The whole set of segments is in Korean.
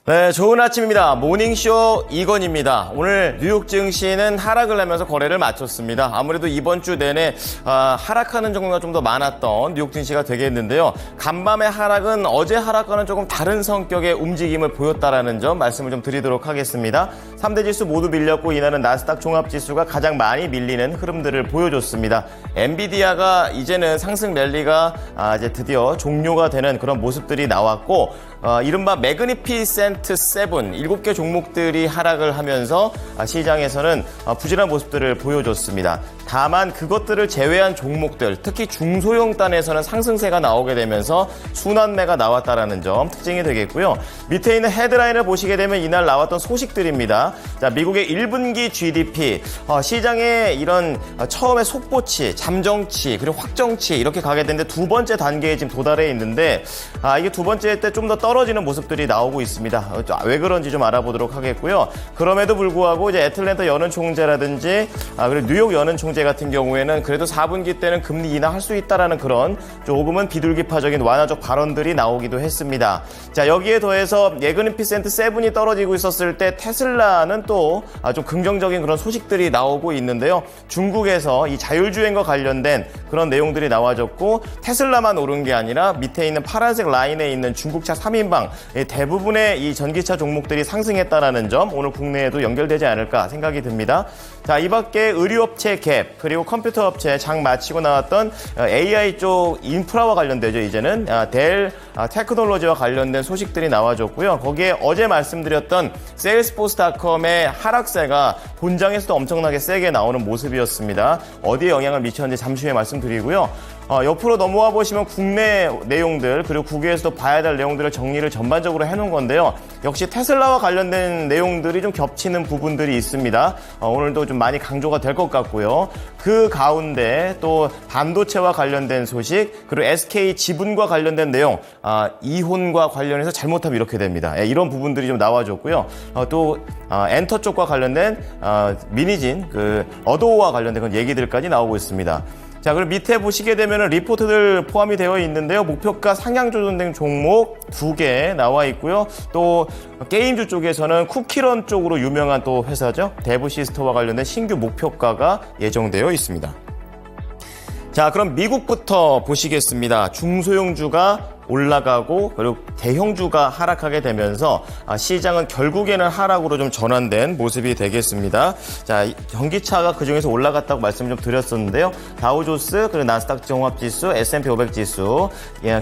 네, 좋은 아침입니다. 모닝쇼 이건입니다. 오늘 뉴욕 증시는 하락을 하면서 거래를 마쳤습니다. 아무래도 이번 주 내내 하락하는 정도가 좀 더 많았던 뉴욕 증시가 되겠는데요. 간밤의 하락은 어제 하락과는 조금 다른 성격의 움직임을 보였다라는 점 말씀을 좀 드리도록 하겠습니다. 3대 지수 모두 밀렸고 이날은 나스닥 종합지수가 가장 많이 밀리는 흐름들을 보여줬습니다. 엔비디아가 이제는 상승 랠리가 이제 드디어 종료가 되는 그런 모습들이 나왔고 이른바 매그니피센트 7개 종목들이 하락을 하면서 시장에서는 부진한 모습들을 보여줬습니다. 다만 그것들을 제외한 종목들, 특히 중소형단에서는 상승세가 나오게 되면서 순환매가 나왔다라는 점 특징이 되겠고요. 밑에 있는 헤드라인을 보시게 되면 이날 나왔던 소식들입니다. 자, 미국의 1분기 GDP, 시장의 이런 처음에 속보치, 잠정치, 그리고 확정치 이렇게 가게 되는데 두 번째 단계에 지금 도달해 있는데 이게 두 번째 때 좀 더 떨어지는 모습들이 나오고 있습니다. 왜 그런지 좀 알아보도록 하겠고요. 그럼에도 불구하고 이제 애틀랜타 연은 총재라든지 그리고 뉴욕 연은 총재 같은 경우에는 그래도 4분기 때는 금리 인하할 수 있다라는 그런 조금은 비둘기파적인 완화적 발언들이 나오기도 했습니다. 자, 여기에 더해서 매그니피센트 7이 떨어지고 있었을 때 테슬라는 또 좀 긍정적인 그런 소식들이 나오고 있는데요. 중국에서 이 자율주행과 관련된 그런 내용들이 나와졌고 테슬라만 오른 게 아니라 밑에 있는 파란색 라인에 있는 중국차 3인방 대부분의 이 전기차 종목들이 상승했다라는 점 오늘 국내에도 연결되지 않을까 생각이 듭니다. 자, 이 밖에 의류업체 갭 그리고 컴퓨터 업체 장 마치고 나왔던 AI 쪽 인프라와 관련되죠. 이제는 델 테크놀로지와 관련된 소식들이 나와줬고요. 거기에 어제 말씀드렸던 세일스포스닷컴의 하락세가 본장에서도 엄청나게 세게 나오는 모습이었습니다. 어디에 영향을 미쳤는지 잠시 후에 말씀드리고요. 옆으로 넘어와 보시면 국내 내용들 그리고 국외에서도 봐야 될 내용들을 정리를 전반적으로 해놓은 건데요. 역시 테슬라와 관련된 내용들이 좀 겹치는 부분들이 있습니다. 오늘도 좀 많이 강조가 될 것 같고요. 그 가운데 또 반도체와 관련된 소식 그리고 SK 지분과 관련된 내용 이혼과 관련해서 잘못하면 이렇게 됩니다. 이런 부분들이 좀 나와줬고요. 또 엔터 쪽과 관련된 미니진 어도어와 관련된 그런 얘기들까지 나오고 있습니다. 자, 그리고 밑에 보시게 되면 리포트들 포함이 되어 있는데요. 목표가 상향 조정된 종목 2개 나와 있고요. 또 게임주 쪽에서는 쿠키런 쪽으로 유명한 또 회사죠. 데브시스터와 관련된 신규 목표가가 예정되어 있습니다. 자, 그럼 미국부터 보시겠습니다. 중소형주가 올라가고 그리고 대형주가 하락하게 되면서 시장은 결국에는 하락으로 좀 전환된 모습이 되겠습니다. 자, 전기차가 그중에서 올라갔다고 말씀을 좀 드렸었는데요. 다우존스 그리고 나스닥 종합지수, S&P 500 지수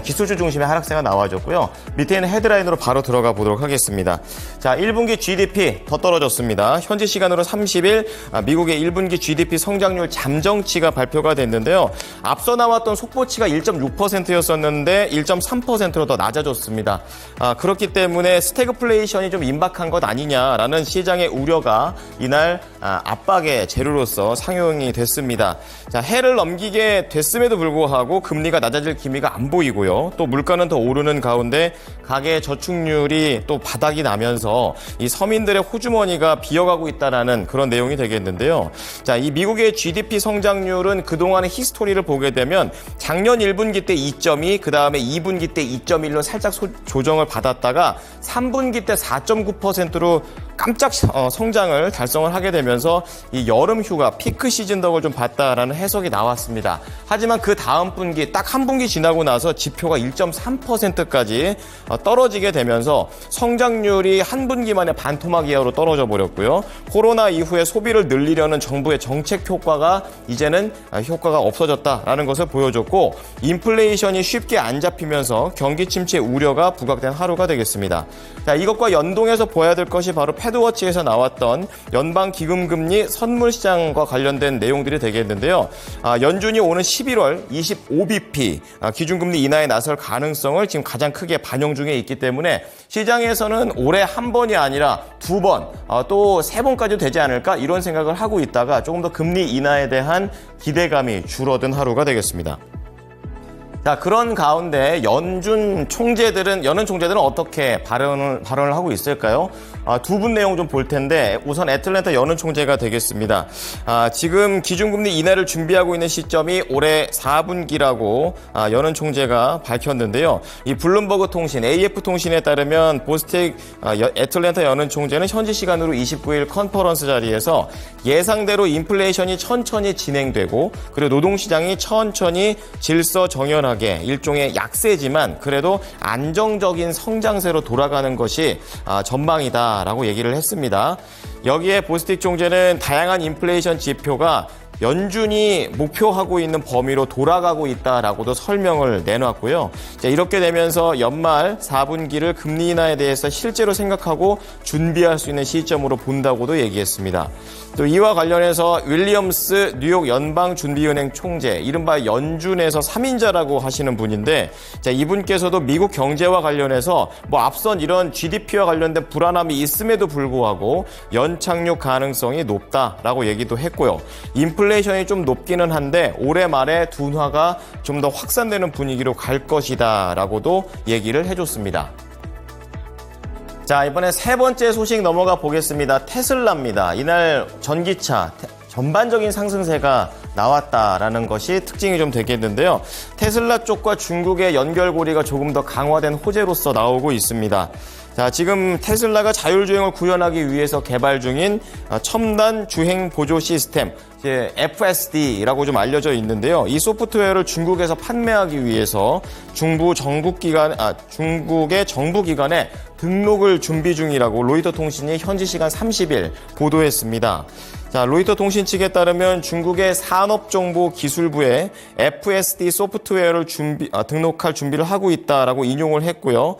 기술주 중심의 하락세가 나와줬고요. 밑에 있는 헤드라인으로 바로 들어가 보도록 하겠습니다. 자, 1분기 GDP 더 떨어졌습니다. 현지 시간으로 30일 미국의 1분기 GDP 성장률 잠정치가 발표가 됐는데요. 앞서 나왔던 속보치가 1.6%였었는데 1.3%로 더 낮아졌습니다. 그렇기 때문에 스태그플레이션이 좀 임박한 것 아니냐라는 시장의 우려가 이날 압박의 재료로서 상용이 됐습니다. 자, 해를 넘기게 됐음에도 불구하고 금리가 낮아질 기미가 안 보이고요. 또 물가는 더 오르는 가운데 가계 저축률이 또 바닥이 나면서 이 서민들의 호주머니가 비어가고 있다라는 그런 내용이 되겠는데요. 자, 이 미국의 GDP 성장률은 그동안의 히스토리를 보게 되면 작년 1분기 때 2.2, 그 다음에 2분기 때 2.1로 살짝 조정을 받았다가 3분기 때 4.9%로 깜짝 성장을 달성을 하게 되면서 이 여름 휴가 피크 시즌 덕을 좀 봤다라는 해석이 나왔습니다. 하지만 그 다음 분기 딱 한 분기 지나고 나서 지표가 1.3%까지 떨어지게 되면서 성장률이 한 분기 만에 반토막 이하로 떨어져 버렸고요. 코로나 이후에 소비를 늘리려는 정부의 정책 효과가 이제는 효과가 없어졌다라는 것을 보여줬고 인플레이션이 쉽게 안 잡히면서 경기 침체 우려가 부각된 하루가 되겠습니다. 자, 이것과 연동해서 보아야 될 것이 바로 패드워치에서 나왔던 연방기금금리 선물시장과 관련된 내용들이 되겠는데요. 연준이 오는 11월 25bp 기준금리 인하에 나설 가능성을 지금 가장 크게 반영 중에 있기 때문에 시장에서는 올해 한 번이 아니라 두 번, 또 세 번까지도 되지 않을까 이런 생각을 하고 있다가 조금 더 금리 인하에 대한 기대감이 줄어든 하루가 되겠습니다. 자, 그런 가운데 연준 총재들은 어떻게 발언을 하고 있을까요? 두 분 내용 좀 볼 텐데 우선 애틀랜타 연은 총재가 되겠습니다. 지금 기준금리 인하를 준비하고 있는 시점이 올해 4분기라고 연은 총재가 밝혔는데요. 이 블룸버그 통신, AF 통신에 따르면 보스텍 애틀랜타 연은 총재는 현지 시간으로 29일 컨퍼런스 자리에서 예상대로 인플레이션이 천천히 진행되고 그리고 노동시장이 천천히 질서 정연하게 일종의 약세지만 그래도 안정적인 성장세로 돌아가는 것이 전망이다라고 얘기를 했습니다. 여기에 보스틱 총재는 다양한 인플레이션 지표가 연준이 목표하고 있는 범위로 돌아가고 있다라고도 설명을 내놨고요. 이렇게 되면서 연말 4분기를 금리 인하에 대해서 실제로 생각하고 준비할 수 있는 시점으로 본다고도 얘기했습니다. 또 이와 관련해서 윌리엄스 뉴욕 연방준비은행 총재, 이른바 연준에서 3인자라고 하시는 분인데 이분께서도 미국 경제와 관련해서 앞선 이런 GDP와 관련된 불안함이 있음에도 불구하고 연착륙 가능성이 높다라고 얘기도 했고요. 인플레이션이 좀 높기는 한데 올해 말에 둔화가 좀 더 확산되는 분위기로 갈 것이다 라고도 얘기를 해줬습니다. 자, 이번에 세 번째 소식 넘어가 보겠습니다. 테슬라입니다. 이날 전기차 전반적인 상승세가 나왔다라는 것이 특징이 좀 되겠는데요. 테슬라 쪽과 중국의 연결고리가 조금 더 강화된 호재로서 나오고 있습니다. 자, 지금 테슬라가 자율주행을 구현하기 위해서 개발 중인 첨단 주행 보조 시스템, FSD라고 좀 알려져 있는데요. 이 소프트웨어를 중국에서 판매하기 위해서 중국의 정부 기관에 등록을 준비 중이라고 로이터 통신이 현지 시간 30일 보도했습니다. 자, 로이터 통신 측에 따르면 중국의 산업정보기술부에 FSD 소프트웨어를 등록할 준비를 하고 있다라고 인용을 했고요.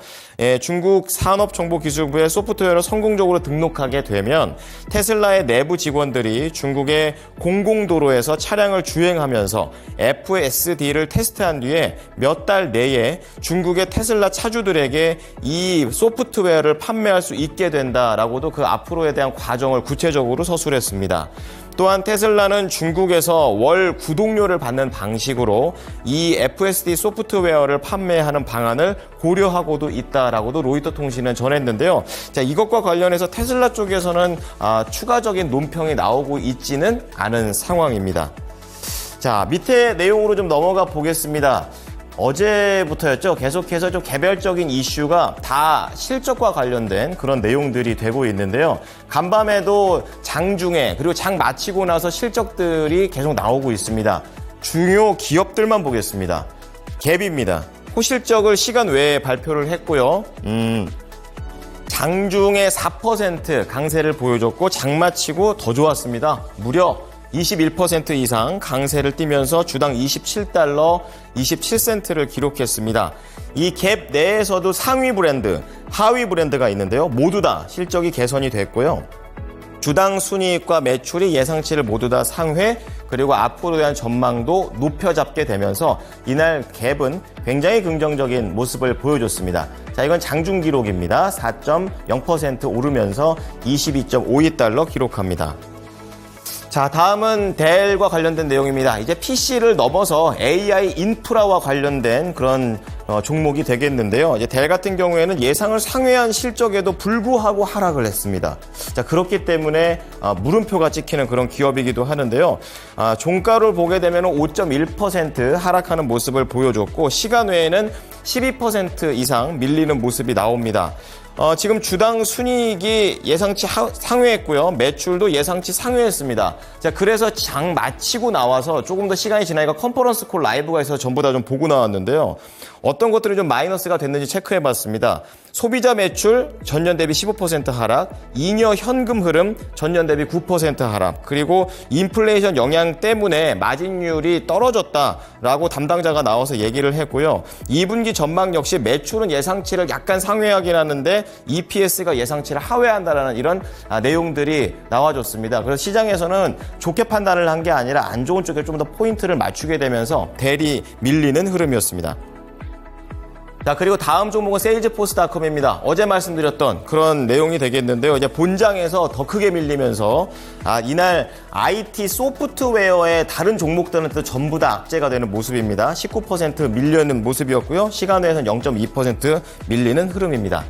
중국 산업정보기술부에 소프트웨어를 성공적으로 등록하게 되면 테슬라의 내부 직원들이 중국의 공공도로에서 차량을 주행하면서 FSD를 테스트한 뒤에 몇 달 내에 중국의 테슬라 차주들에게 이 소프트웨어를 판매할 수 있게 된다라고도 그 앞으로에 대한 과정을 구체적으로 서술했습니다. 또한 테슬라는 중국에서 월 구독료를 받는 방식으로 이 FSD 소프트웨어를 판매하는 방안을 고려하고도 있다라고도 로이터 통신은 전했는데요. 자, 이것과 관련해서 테슬라 쪽에서는 추가적인 논평이 나오고 있지는 않은 상황입니다. 자, 밑에 내용으로 좀 넘어가 보겠습니다. 어제부터였죠. 계속해서 좀 개별적인 이슈가 다 실적과 관련된 그런 내용들이 되고 있는데요. 간밤에도 장중에 그리고 장 마치고 나서 실적들이 계속 나오고 있습니다. 중요 기업들만 보겠습니다. 갭입니다. 호실적을 시간 외에 발표를 했고요. 장중에 4% 강세를 보여줬고 장 마치고 더 좋았습니다. 무려 21% 이상 강세를 띠면서 주당 27달러 27센트를 기록했습니다. 이 갭 내에서도 상위 브랜드, 하위 브랜드가 있는데요. 모두 다 실적이 개선이 됐고요. 주당 순이익과 매출이 예상치를 모두 다 상회, 그리고 앞으로에 대한 전망도 높여잡게 되면서 이날 갭은 굉장히 긍정적인 모습을 보여줬습니다. 자, 이건 장중 기록입니다. 4.0% 오르면서 22.52달러 기록합니다. 자, 다음은 델과 관련된 내용입니다. 이제 PC를 넘어서 AI 인프라와 관련된 그런 종목이 되겠는데요. 이제 델 같은 경우에는 예상을 상회한 실적에도 불구하고 하락을 했습니다. 자, 그렇기 때문에 물음표가 찍히는 그런 기업이기도 하는데요. 종가를 보게 되면 5.1% 하락하는 모습을 보여줬고 시간 외에는 12% 이상 밀리는 모습이 나옵니다. 지금 주당 순이익이 예상치 상회했고요. 매출도 예상치 상회했습니다. 자, 그래서 장 마치고 나와서 조금 더 시간이 지나니까 컨퍼런스 콜 라이브가 있어서 전부 다 좀 보고 나왔는데요. 어떤 것들이 좀 마이너스가 됐는지 체크해봤습니다. 소비자 매출 전년 대비 15% 하락, 잉여 현금 흐름 전년 대비 9% 하락, 그리고 인플레이션 영향 때문에 마진율이 떨어졌다라고 담당자가 나와서 얘기를 했고요. 2분기 전망 역시 매출은 예상치를 약간 상회하긴 하는데 EPS가 예상치를 하회한다라는 이런 내용들이 나와줬습니다. 그래서 시장에서는 좋게 판단을 한 게 아니라 안 좋은 쪽에 좀 더 포인트를 맞추게 되면서 델이 밀리는 흐름이었습니다. 자, 그리고 다음 종목은 세일즈포스닷컴입니다. 어제 말씀드렸던 그런 내용이 되겠는데요. 이제 본장에서 더 크게 밀리면서 이날 IT 소프트웨어의 다른 종목들은 또 전부 다 악재가 되는 모습입니다. 19% 밀리는 모습이었고요. 시간외에서는 0.2% 밀리는 흐름입니다.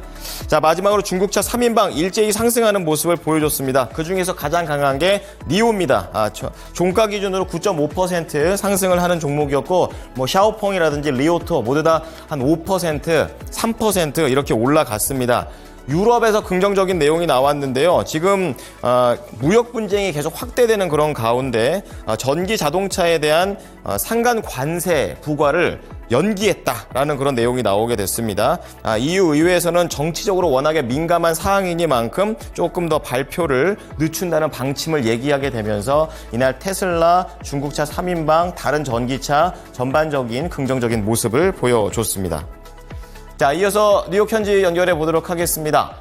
자, 마지막으로 중국차 3인방 일제히 상승하는 모습을 보여줬습니다. 그중에서 가장 강한 게 니오입니다. 종가 기준으로 9.5% 상승을 하는 종목이었고 뭐 샤오펑이라든지 리오토 모두 다 한 5%, 3% 이렇게 올라갔습니다. 유럽에서 긍정적인 내용이 나왔는데요. 지금 무역 분쟁이 계속 확대되는 그런 가운데 전기 자동차에 대한 상간 관세 부과를 연기했다라는 그런 내용이 나오게 됐습니다. EU 의회에서는 정치적으로 워낙에 민감한 사항이니만큼 조금 더 발표를 늦춘다는 방침을 얘기하게 되면서 이날 테슬라, 중국차 3인방, 다른 전기차 전반적인 긍정적인 모습을 보여줬습니다. 자, 이어서 뉴욕 현지 연결해 보도록 하겠습니다.